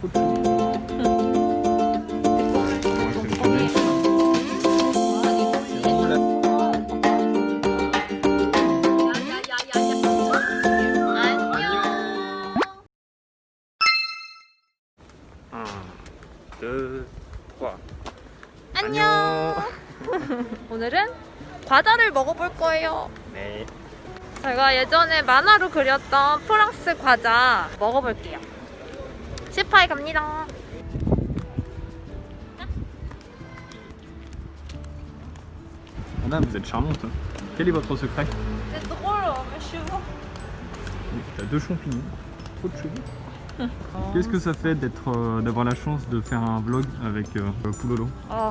trop de choses. Un, deux, trois. 안녕. 오늘은 과자를 먹어볼 거예요. 네. 제가 예전에 만화로 그렸던 프랑스 과자 먹어볼게요. 시파에 갑니다. Madame, vous êtes charmante. Quel est votre secret? C'est drôle, mes cheveux. T'as deux champignons. Trop de cheveux. Qu'est-ce que ça fait d'avoir la chance de faire un vlog avec Poulolo? Oh,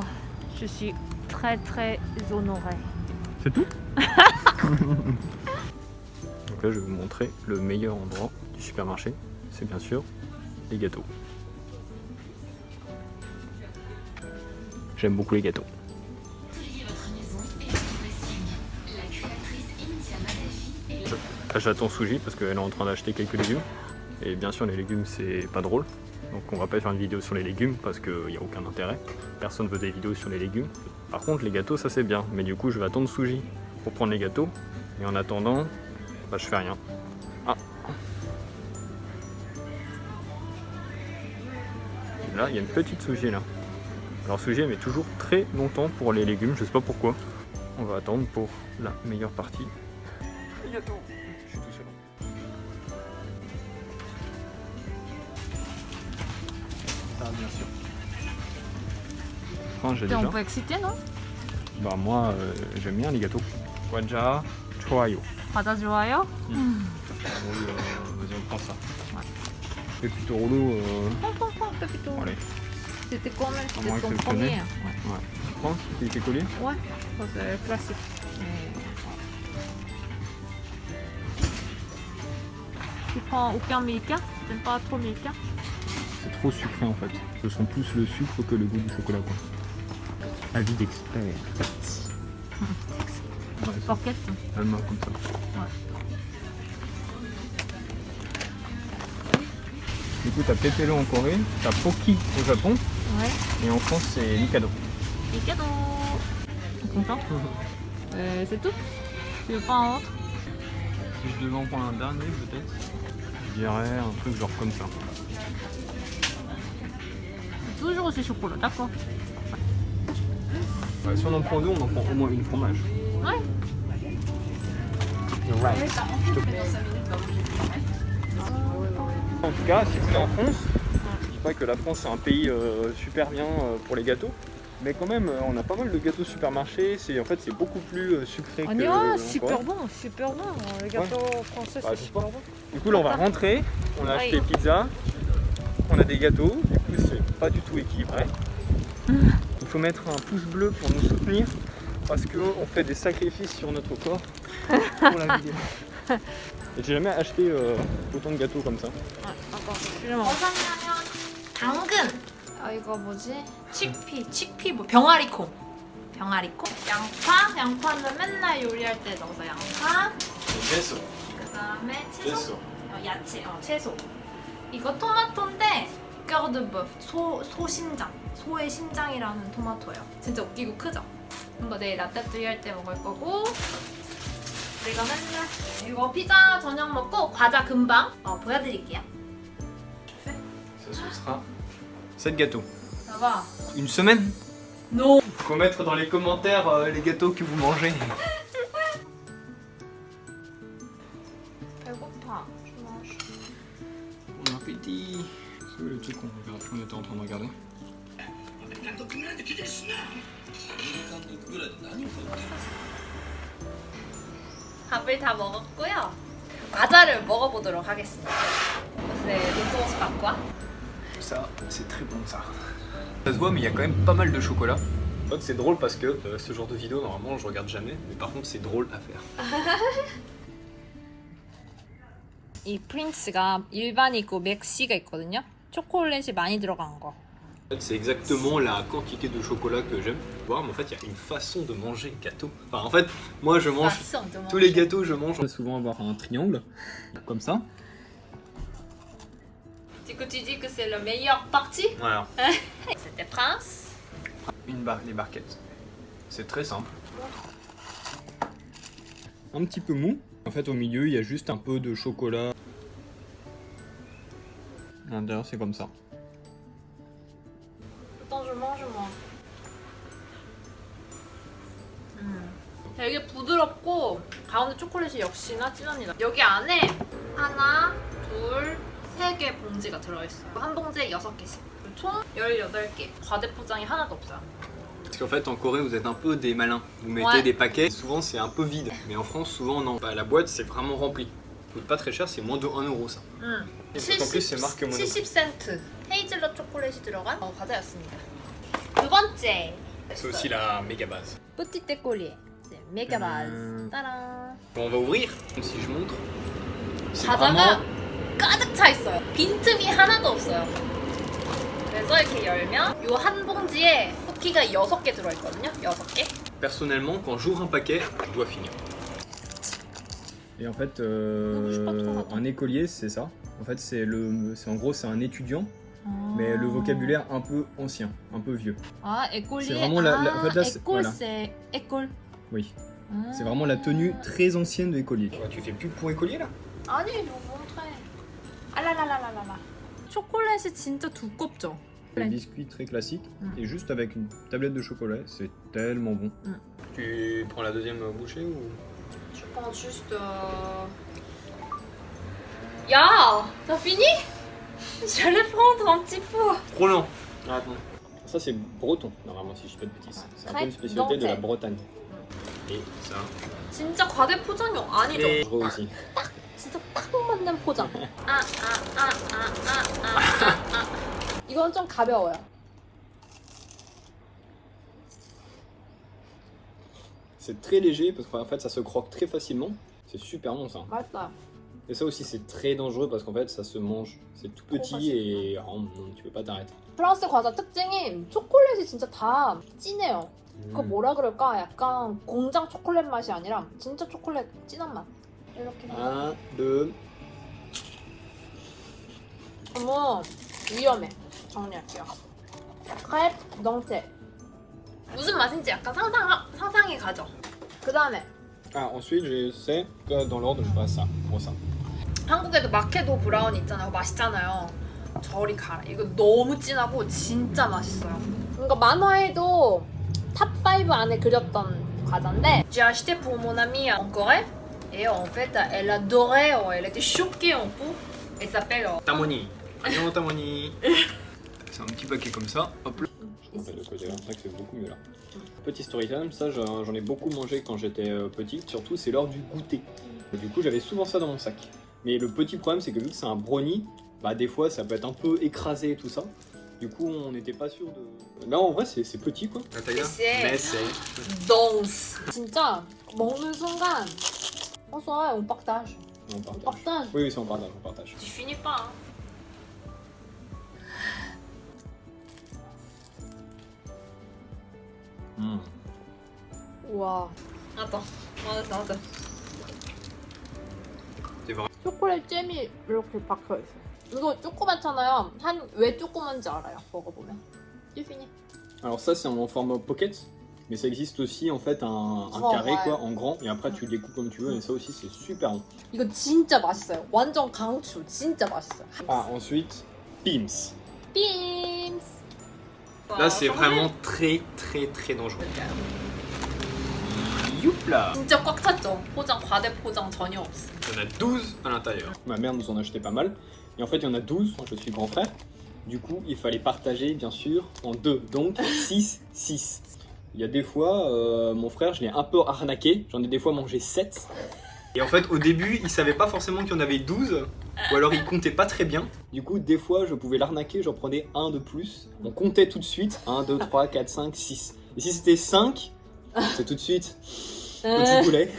je suis très très honorée. C'est tout? Donc là je vais vous montrer le meilleur endroit du supermarché. C'est bien sûr les gâteaux. J'aime beaucoup les gâteaux. Là j'attends Suji parce qu'elle est en train d'acheter quelques légumes. Et bien sûr les légumes c'est pas drôle. Donc on va pas faire une vidéo sur les légumes parce qu'il n'y a aucun intérêt. Personne veut des vidéos sur les légumes. Par contre les gâteaux ça c'est bien. Mais du coup je vais attendre Suji pour prendre les gâteaux. Et en attendant, bah, je fais rien. Ah. Et là il y a une petite Suji là. Alors Suji elle met toujours très longtemps pour les légumes, je sais pas pourquoi. On va attendre pour la meilleure partie. Les gâteaux. Je suis tout seul. Ah bien sûr. J'ai T'es déjà. un peu excité, non? Bah moi j'aime bien les gâteaux. Guanja, choyo. 과자 좋아요? Oui, vas-y on prend ça. Et plutôt rouleau. Pépito. Allez. C'était quand même À moins c'était que ton je connais. premier. Ouais. Tu prends qui était collé? Ouais, ça, c'est classique. Tu prends aucun milka? T'aimes pas trop milka? C'est trop sucré en fait. Je sens plus le sucre que le goût du chocolat quoi. Avis d'expert. Ouais, ça. Porquette. Même comme ça. Ouais. Du coup t'as Pepelo en Corée, t'as Poki au Japon Ouais. et en France c'est Mikado. Les cadeaux. Content? C'est tout? Tu veux pas un autre? Si je devais en prendre un dernier peut-être, je dirais un truc genre comme ça. Toujours aussi chocolat, d'accord. Ouais, si on en prend deux, on en prend au moins une fromage. Ouais. You're right. En tout cas, si vous êtes en France, je dis pas que la France c'est un pays super bien pour les gâteaux, mais quand même on a pas mal de gâteaux supermarchés. En fait c'est beaucoup plus sucré que 아니야, en super Corée. bon, super bon. Les gâteaux français, Bah, c'est je sais super pas. bon. Du coup là on va rentrer, on a Ouais. acheté pizza, on a des gâteaux, du coup c'est pas du tout équilibré. Il faut mettre un pouce bleu pour nous soutenir parce qu'on fait des sacrifices sur notre corps pour la vidéo. Et j'ai jamais acheté autant de gâteaux comme ça. 아까 싫어. 어상하면 당근. 이거 뭐지? 칙피 뭐 병아리콩. 양파는 맨날 요리할 때 넣어서 양파. 채소. 그다음에 채소. 야채. 채소. 이거 토마토인데 cœur de bœuf. 소의 심장이라는 토마토예요. 진짜 웃기고 크죠? 이거 내일 라따뚜이 할 때 먹을 거고. 우리가 맨날 이거 피자 저녁 먹고 과자 금방 보여드릴게요. Ça ce sera 7 gâteaux. Ça va? Une semaine? Non. Faut mettre dans les commentaires les gâteaux que vous mangez. 배고파. Bon appétit. C'est où le truc qu'on était en train de regarder? 밥을 다 먹었고요. 과자를 먹어보도록 하겠습니다. 네, 노트모스 밥과 Ça, c'est très bon ça. Ça se voit mais il y a quand même pas mal de chocolat. En fait c'est drôle parce que ce genre de vidéo normalement je regarde jamais, mais par contre c'est drôle à faire. 이 프린스가 일반이 있고 맥시가 있거든요. 초콜릿이 많이 들어간 거. En fait, c'est exactement la quantité de chocolat que j'aime. Voir, mais en fait, il y a une façon de manger le gâteau. Enfin, en fait, moi, je mange tous les gâteaux, je mange. On va souvent avoir un triangle, comme ça. Du coup, tu dis que c'est la meilleure partie. Voilà. C'était Prince. Les barquettes. C'est très simple. Un petit peu mou. En fait, au milieu, il y a juste un peu de chocolat. À l'intérieur, c'est comme ça. Attends, je mange. 되게 부드럽고 가운데 초콜릿이 역시나 진합니다. 여기 안에 하나, 둘, 세 개 봉지가 들어있어요. 한 봉지에 6개씩. 총 18개. 과대 포장이 하나도 없어요. Parce qu'en fait, en Corée, vous êtes un peu des malins. Vous mettez Ouais. des paquets, souvent c'est un peu vide. Mais en France, souvent non. Bah, la boîte, c'est vraiment rempli. Coûte pas très cher, c'est moins de 1 euro ça. Et en plus, c'est marque Monoprix. 70센트 헤이즐넛 초콜릿이 들어간 과자였습니다. 두 번째. C'est aussi la méga base. 뿌띠떼 꼬리에 메가바즈. 따란. Bon, on va ouvrir, comme si je montre. C'est 과자가 vraiment... 가득 차 있어요. 빈틈이 하나도 없어요. 그래서 이렇게 열면 이 한 봉지에 쿠키가 6개 들어있거든요. 6개. Personnellement, quand j'ouvre un paquet, je dois finir. Et en fait, un écolier, c'est ça. En fait, en gros, c'est un étudiant, mais le vocabulaire un peu ancien, un peu vieux. Ah, écolier. C'est vraiment en fait, là, école, voilà. c'est école. Oui. C'est vraiment la tenue très ancienne de écolier. Tu fais plus pour écolier là? 아니, 너무 몬트래. 알라라라라라. 초콜릿이 진짜 두껍죠? Des biscuits très classiques et juste avec une tablette de chocolat, c'est tellement bon. Tu prends la deuxième bouchée ou? Je pense juste. Ya, t'as fini? J'allais prendre un petit peu. Trop lent. Ah, attends. Ça c'est breton, normalement, si je dis pas de bêtises. C'est un peu une spécialité de la Bretagne. Et ça. 진짜 과대 포장이 아니죠? Et aussi. 진짜 딱 맞는 포장. 이건 좀 가벼워요. C'est très léger parce qu'en fait ça se croque très facilement. C'est super bon ça. 맛있다. Et ça aussi c'est très dangereux parce qu'en fait ça se mange. C'est tout petit et non, tu peux pas t'arrêter. 프랑스 과자 특징이 초콜릿이 진짜 다 진해요. 그거 뭐라 그럴까? 약간 공장 초콜릿 맛이 아니라 진짜 초콜릿 진한 맛. 이렇게. 1, 2. 너무 위험해. 정리할게요. 크레프 덩테. 무슨 맛인지 약간 상상이 가죠. 그 다음에 Ah, ensuite j'essaie dans l'ordre je ferai ça. Pour ça. 한국에도 마케도 브라운 있잖아요. 맛있잖아요. 저리 가라. 이거 너무 진하고 진짜 맛있어요. 그러니까 만화에도 탑5 안에 그렸던 과자인데 J'ai acheté pour mon amie en Corée et en fait elle adorait, elle était choquée en tout. Elle s'appelle Tamoni. Agnon Tamoni. C'est un petit paquet comme ça. Hop là. Je remets de côté là, c'est vrai que c'est beaucoup mieux là. Petit story time, ça j'en ai beaucoup mangé quand j'étais petit, surtout c'est lors du goûter. Du coup j'avais souvent ça dans mon sac. Mais le petit problème c'est que vu que c'est un brownie, bah des fois ça peut être un peu écrasé et tout ça. Du coup on n'était pas sûr de... Là en vrai c'est petit quoi. La taille là. Mais c'est... dense. 진짜 먹는 순간 on partage. On partage. On partage. Oui, c'est on partage. Tu finis pas. Hein. 와. 맞다. 맞아. 대박. 초콜릿 잼이 이렇게 박혀 있어. 이거 조그맣잖아요. 왜 조그만지 알아요? 먹어보면. Fini. Alors ça c'est en format pocket, mais ça existe aussi en fait un carré ouais. quoi, en grand, et après tu le découpes comme tu veux, et ça aussi c'est super bon. 이거 진짜 맛있어요. 완전 강추. 진짜 맛있어요. Ah, ensuite, Pim's. 빔스. Là c'est vraiment très dangereux. Youpla. 진짜 꽉 찼죠. 포장 과대 포장 전혀 없어. Il y en a 12 à l'intérieur. Ma mère nous en achetait pas mal, et en fait il y en a 12, je suis grand frère. Du coup, il fallait partager, bien sûr, en 2. Donc, 6. Il y a des fois, mon frère, je l'ai un peu arnaqué. J'en ai des fois mangé 7. Et en fait, au début, il savait pas forcément qu'il y en avait 12. Ou alors, il comptait pas très bien. Du coup, des fois, je pouvais l'arnaquer, j'en prenais un de plus. On comptait tout de suite. 1, 2, 3, 4, 5, 6. Et si c'était 5, c'est tout de suite petit poulet.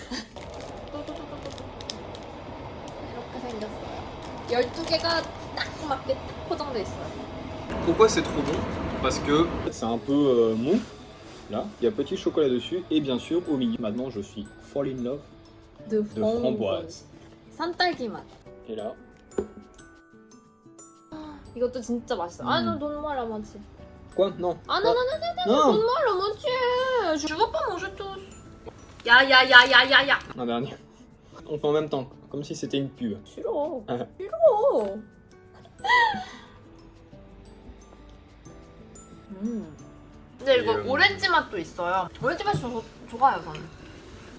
이렇게 생겼어요. 12개가 딱 맞게 딱 포장돼 있어요. Pourquoi c'est trop bon? Parce que c'est un peu mou. Là, il y a petit chocolat dessus. Et bien sûr, au milieu, maintenant, je suis fall in love de framboise. 산딸기 맛. Et là, 이것도 진짜 맛있어. 아, 너 돈 말아 맞지? Quoi? Non. 아, Non. 돈 말아 맞지? Je pas manger tous. 야야야야야야. Un dernier. On fait en même temps, comme si c'était une pub. 싫어. 아. 싫어. 근데 이거 오렌지 맛도 있어요. 오렌지 맛이 좋아요 저는.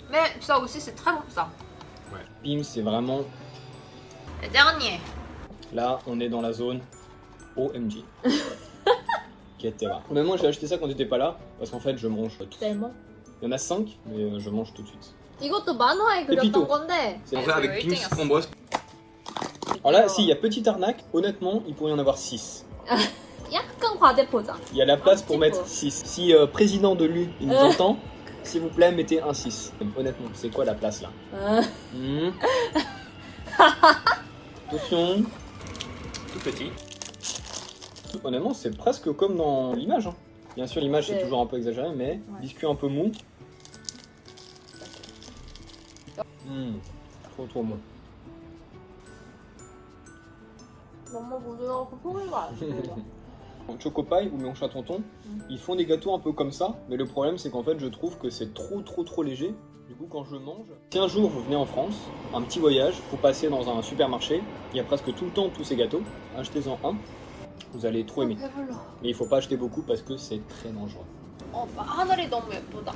Mais ça aussi c'est très bon ça. Ouais. Pim, c'est vraiment. Et dernier. Là, on est dans la zone OMG. Ketera. Honnêtement, j'ai acheté ça quand t'étais pas là, parce qu'en fait, je mange tout. 셀몬? Il y en a 5, mais je mange tout de suite. 이것도 만화에 Pépito. 그렸던 건데. C'est ça avec le Pim's rating, framboise. Alors là, si, il y a petite arnaque, honnêtement, il pourrait y en avoir 6. 약간 과대 포장. Il y a la place pour petit mettre peu. 6. Si président de l'U, il nous entend, s'il vous plaît, mettez un 6. Honnêtement, c'est quoi la place là? Attention. Tout petit. Honnêtement, c'est presque comme dans l'image. Hein. Bien sûr, l'image c'est toujours un peu exagéré, mais biscuit un peu mou. Trop bon. 너무 부드럽고 소리가 안 들려. Chocopaille ou Méoncha Tonton, ils font des gâteaux un peu comme ça, mais le problème c'est qu'en fait je trouve que c'est trop léger. Du coup quand je le mange, si un jour vous venez en France, un petit voyage, vous passez dans un supermarché, il y a presque tout le temps tous ces gâteaux, achetez-en un, vous allez trop aimer. 배불러. Mais il faut pas acheter beaucoup parce que c'est très dangereux. 하늘이 너무 예쁘다.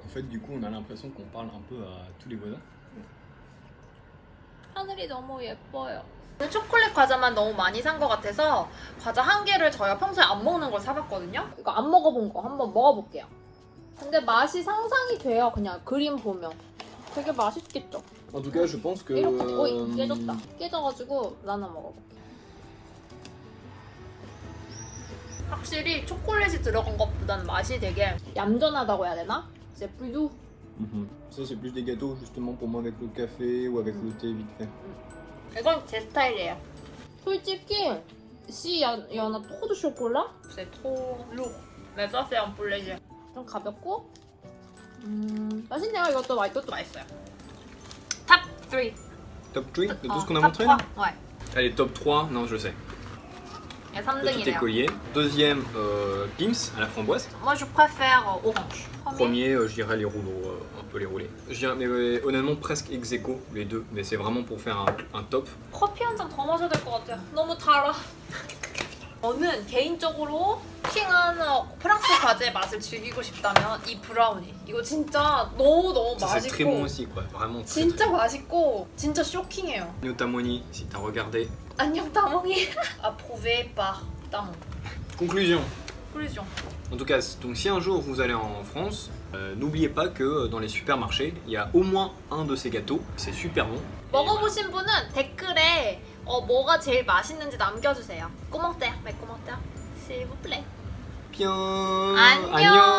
En fait du coup on a l'impression qu'on parle un peu à tous les voisins. 하늘이 너무 예뻐요. 초콜릿 과자만 너무 많이 산 것 같아서 과자 한 개를 저희가 평소에 안 먹는 걸 사봤거든요. 이거 안 먹어본 거 한번 먹어볼게요. 근데 맛이 상상이 돼요. 그냥 그림 보면. 되게 맛있겠죠? En tout cas je pense que... 이렇게 오이 깨졌다. 깨져가지고 나눠 먹어볼게. 확실히 초콜릿이 들어간 것보다는 맛이 되게 얌전하다고 해야 되나? C'est plus doux. Ça c'est plus des gâteaux justement pour moi avec le café ou avec le thé vite fait. 이건 제 스타일이에요. 솔직히 si y en a trop de chocolat, c'est trop lourd. Mais ça c'est un peu léger. 좀 가볍고 맛있네요. 이것도 맛있어요. Top 3. Top 3 de tout ce qu'on a top montré 3. là? Ouais. Allez, top 3, non je sais. Et Petit 3등이네요. écolier. Deuxième, Pim's à la framboise. Moi je préfère orange. Premier, je dirais les rouleaux, un peu les roulés. Je dirais, mais honnêtement presque ex aequo les deux, mais c'est vraiment pour faire un top. 커피 한 잔 더 마셔야 될 것 같아요. 너무 달아. 저는 개인적으로 킹한 프랑스 과자의 맛을 즐기고 싶다면 이 브라우니. 이거 진짜 너무 Ça, c'est très bon 맛있고 aussi quoi, vraiment. 진짜 맛있고 진짜 쇼킹해요. Notamoni, si t'as regardé. 안녕 따몽이. Approuvé par 따몽. Conclusion. Conclusion. En tout cas, donc si un jour vous allez en France, n'oubliez pas que dans les supermarchés, il y a au moins un de ces gâteaux. C'est super bon. 먹어보신 분은 댓글에 뭐가 제일 맛있는지 남겨주세요. commentaire, mais commentaire, s'il vous plaît. Bien. 안녕.